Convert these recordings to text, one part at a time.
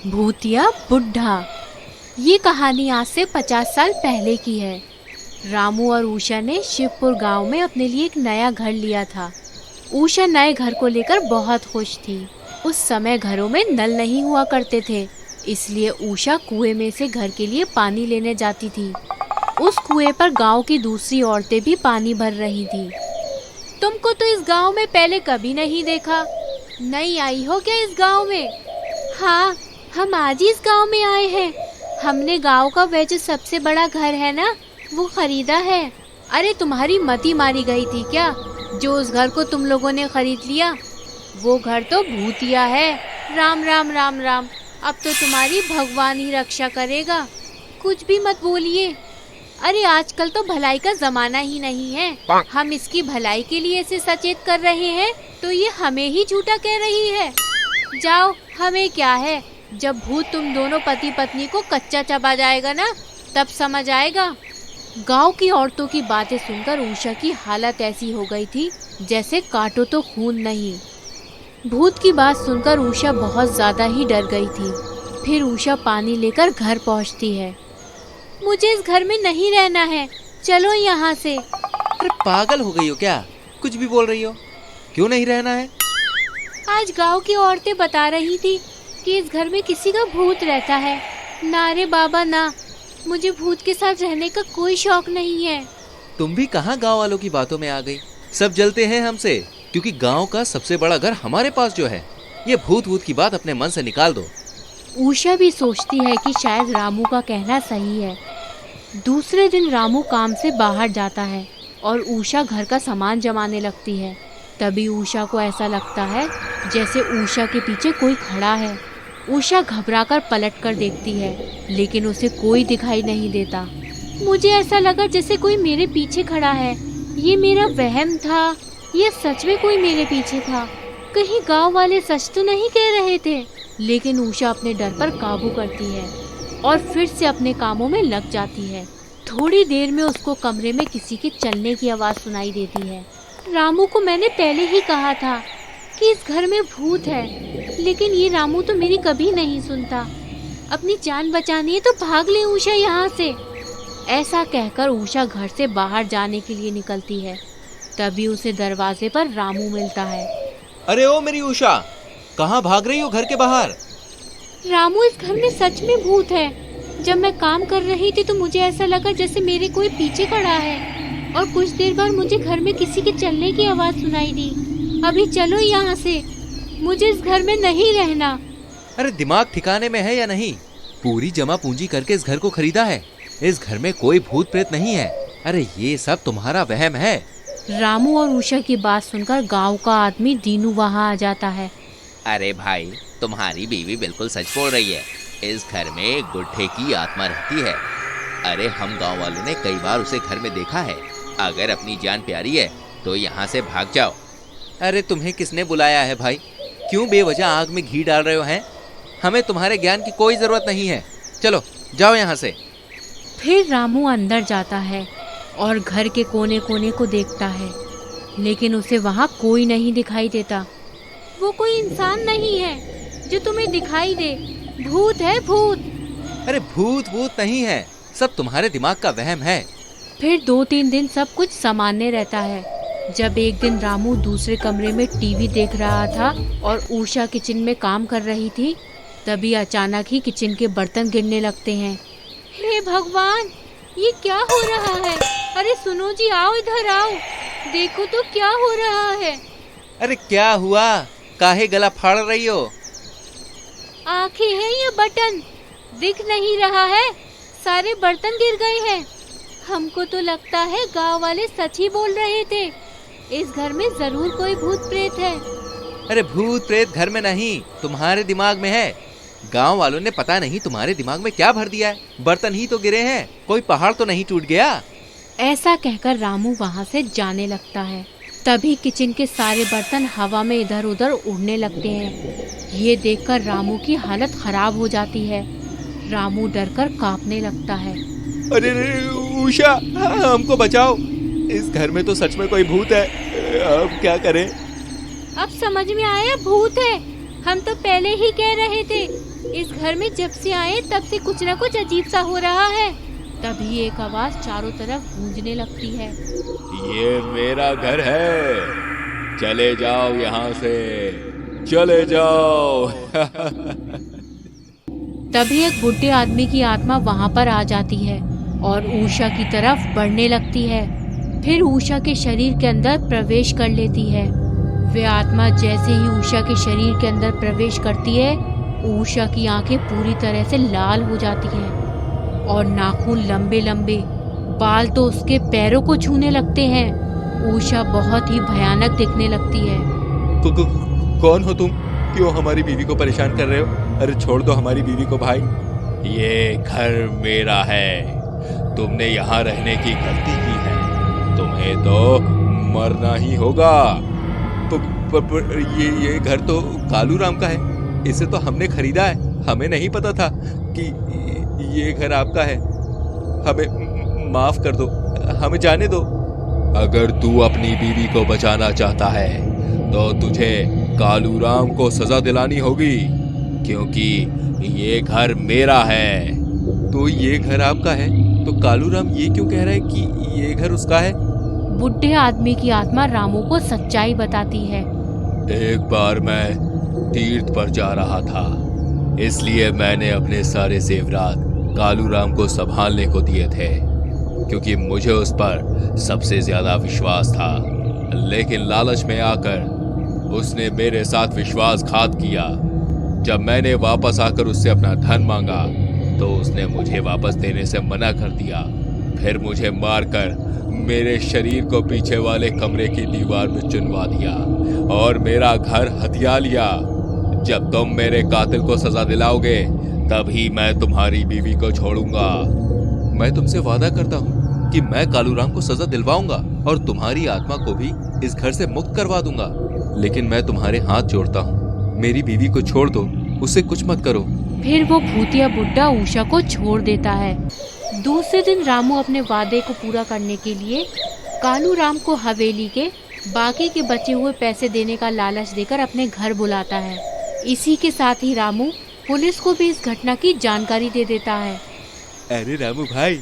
भूतिया बुड्ढा। ये कहानी आज से 50 साल पहले की है। रामू और उषा ने शिवपुर गांव में अपने लिए एक नया घर लिया था। उषा नए घर को लेकर बहुत खुश थी। उस समय घरों में नल नहीं हुआ करते थे, इसलिए उषा कुएं में से घर के लिए पानी लेने जाती थी। उस कुएं पर गांव की दूसरी औरतें भी पानी भर रही थी। तुमको तो इस गांव में पहले कभी नहीं देखा। नई आई हो क्या इस गांव में? हाँ, हम आज ही इस गांव में आए हैं। हमने गांव का वह जो सबसे बड़ा घर है ना, वो खरीदा है। अरे तुम्हारी मती मारी गई थी क्या, जो उस घर को तुम लोगों ने खरीद लिया? वो घर तो भूतिया है। राम राम राम राम। अब तो तुम्हारी भगवान ही रक्षा करेगा। कुछ भी मत बोलिए। अरे आजकल तो भलाई का जमाना ही नहीं है। हम इसकी भलाई के लिए इसे सचेत कर रहे हैं तो ये हमें ही झूठा कह रही है। जाओ, हमें क्या है। जब भूत तुम दोनों पति पत्नी को कच्चा चबा जाएगा ना, तब समझ आएगा। गांव की औरतों की बातें सुनकर उषा की हालत ऐसी हो गई थी जैसे काटो तो खून नहीं। भूत की बात सुनकर उषा बहुत ज्यादा ही डर गई थी। फिर उषा पानी लेकर घर पहुंचती है। मुझे इस घर में नहीं रहना है, चलो यहाँ से। अरे पागल हो गई हो क्या? कुछ भी बोल रही हो। क्यों नहीं रहना है? आज गांव की औरतें बता रही थी कि इस घर में किसी का भूत रहता है। ना रे बाबा ना, मुझे भूत के साथ रहने का कोई शौक नहीं है। तुम भी कहाँ गांव वालों की बातों में आ गई। सब जलते हैं हमसे, क्योंकि गांव का सबसे बड़ा घर हमारे पास जो है। ये भूत भूत की बात अपने मन से निकाल दो। उषा भी सोचती है कि शायद रामू का कहना सही है। दूसरे दिन रामू काम से बाहर जाता है और उषा घर का सामान जमाने लगती है। तभी उषा को ऐसा लगता है जैसे उषा के पीछे कोई खड़ा है। उषा घबराकर पलट कर देखती है, लेकिन उसे कोई दिखाई नहीं देता। मुझे ऐसा लगा जैसे कोई मेरे पीछे खड़ा है। ये मेरा वहम था या सच में कोई मेरे पीछे था? कहीं गांव वाले सच तो नहीं कह रहे थे? लेकिन उषा अपने डर पर काबू करती है और फिर से अपने कामों में लग जाती है। थोड़ी देर में उसको कमरे में किसी के चलने की आवाज़ सुनाई देती है। रामू को मैंने पहले ही कहा था कि इस घर में भूत है, लेकिन ये रामू तो मेरी कभी नहीं सुनता। अपनी जान बचानी है तो भाग ले उषा यहाँ से। ऐसा कहकर उषा घर से बाहर जाने के लिए निकलती है। तभी उसे दरवाजे पर रामू मिलता है। अरे ओ मेरी उषा, कहाँ भाग रही हो घर के बाहर? रामू, इस घर में सच में भूत है। जब मैं काम कर रही थी तो मुझे ऐसा लगा जैसे मेरे कोई पीछे खड़ा है, और कुछ देर बाद मुझे घर में किसी के चलने की आवाज़ सुनाई दी। अभी चलो यहाँ से, मुझे इस घर में नहीं रहना। अरे दिमाग ठिकाने में है या नहीं? पूरी जमा पूंजी करके इस घर को खरीदा है। इस घर में कोई भूत प्रेत नहीं है। अरे ये सब तुम्हारा वहम है। रामू और उषा की बात सुनकर गांव का आदमी दीनू वहां आ जाता है। अरे भाई, तुम्हारी बीवी बिल्कुल सच बोल रही है। इस घर में एक बुढ़े की आत्मा रहती है। अरे हम गांव वालों ने कई बार उसे घर में देखा है। अगर अपनी जान प्यारी है तो यहाँ से भाग जाओ। अरे तुम्हें किसने बुलाया है भाई? क्यों बेवजह आग में घी डाल रहे हो हैं? हमें तुम्हारे ज्ञान की कोई जरूरत नहीं है। चलो जाओ यहाँ से। फिर रामू अंदर जाता है और घर के कोने कोने को देखता है, लेकिन उसे वहाँ कोई नहीं दिखाई देता। वो कोई इंसान नहीं है जो तुम्हें दिखाई दे। भूत है, भूत। अरे भूत भूत नहीं है, सब तुम्हारे दिमाग का वहम है। फिर 2-3 दिन सब कुछ सामान्य रहता है। जब एक दिन रामू दूसरे कमरे में टीवी देख रहा था और उषा किचन में काम कर रही थी, तभी अचानक ही किचन के बर्तन गिरने लगते हैं। हे भगवान, ये क्या हो रहा है? अरे सुनो जी, आओ इधर आओ, देखो तो क्या हो रहा है। अरे क्या हुआ? काहे गला फाड़ रही हो? आंखें हैं ये बटन, दिख नहीं रहा है। सारे बर्तन गिर गए हैं। हमको तो लगता है गांव वाले सच ही बोल रहे थे। इस घर में जरूर कोई भूत प्रेत है। अरे भूत प्रेत घर में नहीं, तुम्हारे दिमाग में है। गांव वालों ने पता नहीं तुम्हारे दिमाग में क्या भर दिया है। बर्तन ही तो गिरे हैं, कोई पहाड़ तो नहीं टूट गया। ऐसा कहकर रामू वहाँ से जाने लगता है। तभी किचन के सारे बर्तन हवा में इधर उधर उड़ने लगते हैं। ये देखकर रामू की हालत खराब हो जाती है। रामू डरकर कांपने लगता है। अरे उषा, हमको बचाओ, इस घर में तो सच में कोई भूत है। अब क्या करें? अब समझ में आया, भूत है। हम तो पहले ही कह रहे थे, इस घर में जब से आए तब से कुछ न कुछ अजीब सा हो रहा है। तभी एक आवाज चारों तरफ गूंजने लगती है। ये मेरा घर है, चले जाओ यहाँ से, चले जाओ। तभी एक बुढ़े आदमी की आत्मा वहाँ पर आ जाती है और उषा की तरफ बढ़ने लगती है। फिर उषा के शरीर के अंदर प्रवेश कर लेती है। वे आत्मा जैसे ही उषा के शरीर के अंदर प्रवेश करती है, उषा की आंखें पूरी तरह से लाल हो जाती हैं और नाखून लंबे लंबे, बाल तो उसके पैरों को छूने लगते हैं। उषा बहुत ही भयानक दिखने लगती है। कौन हो तुम? क्यों हमारी बीवी को परेशान कर रहे हो? अरे छोड़ दो हमारी बीवी को भाई। ये घर मेरा है, तुमने यहाँ रहने की गलती की है, तुम्हें तो मरना ही होगा। ये घर तो कालू राम का है, इसे तो हमने खरीदा है, हमें नहीं पता था कि ये घर आपका है। हमें माफ कर दो, हमें जाने दो। अगर तू अपनी बीवी को बचाना चाहता है तो तुझे कालू राम को सजा दिलानी होगी, क्योंकि ये घर मेरा है। तो ये घर आपका है, तो कालू राम ये क्यों कह रहा है कि ये घर उसका है? बुढ़े आदमी की आत्मा रामू को सच्चाई बताती है। एक बार मैं तीर्थ पर जा रहा था, इसलिए मैंने अपने सारे जेवरात कालू राम को संभालने को दिए थे, क्योंकि मुझे उस पर सबसे ज्यादा विश्वास था। लेकिन लालच में आकर उसने मेरे साथ विश्वासघात किया। जब मैंने वापस आकर उससे अपना धन मांगा तो उसने मुझे वापस देने से मना कर दिया। फिर मुझे मारकर मेरे शरीर को पीछे वाले कमरे की दीवार में चुनवा दिया और मेरा घर हथिया लिया। जब तुम मेरे कातिल को सजा दिलाओगे तभी मैं तुम्हारी बीवी को छोड़ूंगा। मैं तुमसे वादा करता हूँ कि मैं कालू राम को सजा दिलवाऊंगा और तुम्हारी आत्मा को भी इस घर से मुक्त करवा दूंगा। लेकिन मैं तुम्हारे हाथ जोड़ता हूँ, मेरी बीवी को छोड़ दो, उसे कुछ मत करो। फिर वो भूतिया बुड्ढा उषा को छोड़ देता है। दूसरे दिन रामू अपने वादे को पूरा करने के लिए कालू राम को हवेली के बाकी के बचे हुए पैसे देने का लालच देकर अपने घर बुलाता है। इसी के साथ ही रामू पुलिस को भी इस घटना की जानकारी दे देता है। अरे रामू भाई,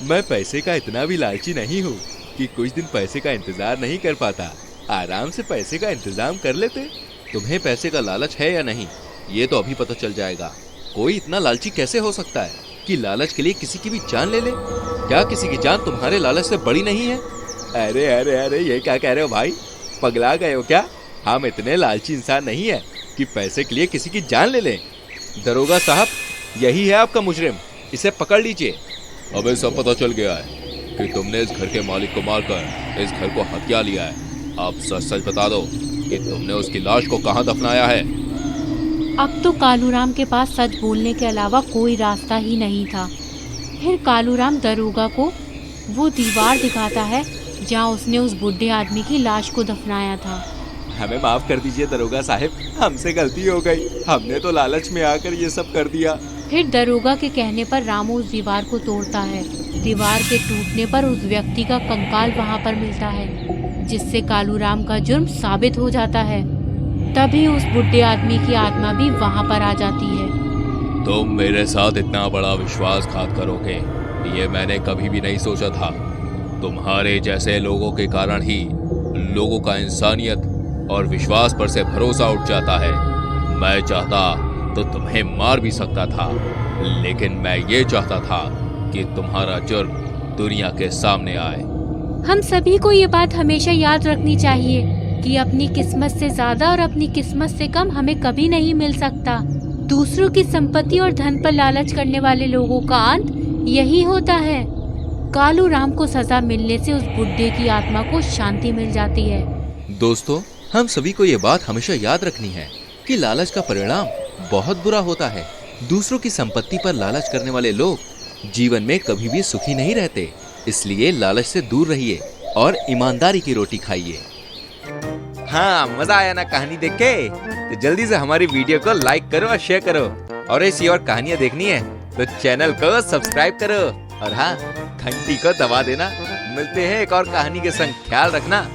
मैं पैसे का इतना भी लालची नहीं हूँ कि कुछ दिन पैसे का इंतजार नहीं कर पाता। आराम से पैसे का इंतजाम कर लेते। तुम्हें पैसे का लालच है या नहीं, ये तो अभी पता चल जाएगा। कोई इतना लालची कैसे हो सकता है कि लालच के लिए किसी की भी जान ले ले? क्या किसी की जान तुम्हारे लालच से बड़ी नहीं है? अरे अरे अरे, ये क्या कह रहे हो भाई? पगला गए हो क्या? हम इतने लालची इंसान नहीं है कि पैसे के लिए किसी की जान ले लें। दरोगा साहब, यही है आपका मुजरिम, इसे पकड़ लीजिए। अबे सब पता चल गया है कि तुमने इस घर के मालिक को मारकर इस घर को हत्या लिया है। अब सच सच बता दो कि तुमने उसकी लाश को कहाँ दफनाया है। अब तो कालूराम के पास सच बोलने के अलावा कोई रास्ता ही नहीं था। फिर कालूराम दरोगा को वो दीवार दिखाता है जहाँ उसने उस बुढ़े आदमी की लाश को दफनाया था। हमें माफ कर दीजिए दरोगा साहब, हमसे गलती हो गई, हमने तो लालच में आकर ये सब कर दिया। फिर दरोगा के कहने पर रामू उस दीवार को तोड़ता है। दीवार के टूटने पर उस व्यक्ति का कंकाल वहाँ पर मिलता है, जिससे कालूराम का जुर्म साबित हो जाता है। तभी उस बुढ़े आदमी की आत्मा भी वहाँ पर आ जाती है। तुम मेरे साथ इतना बड़ा विश्वासघात करोगे, ये मैंने कभी भी नहीं सोचा था। तुम्हारे जैसे लोगों के कारण ही लोगों का इंसानियत और विश्वास पर से भरोसा उठ जाता है। मैं चाहता तो तुम्हें मार भी सकता था, लेकिन मैं ये चाहता था कि तुम्हारा जुर्म दुनिया के सामने आए। हम सभी को ये बात हमेशा याद रखनी चाहिए कि अपनी किस्मत से ज्यादा और अपनी किस्मत से कम हमें कभी नहीं मिल सकता। दूसरों की संपत्ति और धन पर लालच करने वाले लोगों का अंत यही होता है। कालूराम को सजा मिलने से उस बुढ़े की आत्मा को शांति मिल जाती है। दोस्तों, हम सभी को ये बात हमेशा याद रखनी है कि लालच का परिणाम बहुत बुरा होता है। दूसरों की संपत्ति पर लालच करने वाले लोग जीवन में कभी भी सुखी नहीं रहते। इसलिए लालच से दूर रहिए और ईमानदारी की रोटी खाइए। हाँ, मजा आया ना कहानी देख के? तो जल्दी से हमारी वीडियो को लाइक करो और शेयर करो। और ऐसी और कहानियाँ देखनी है तो चैनल को सब्सक्राइब करो और हाँ, घंटी को दबा देना। मिलते हैं एक और कहानी के संग। ख्याल रखना।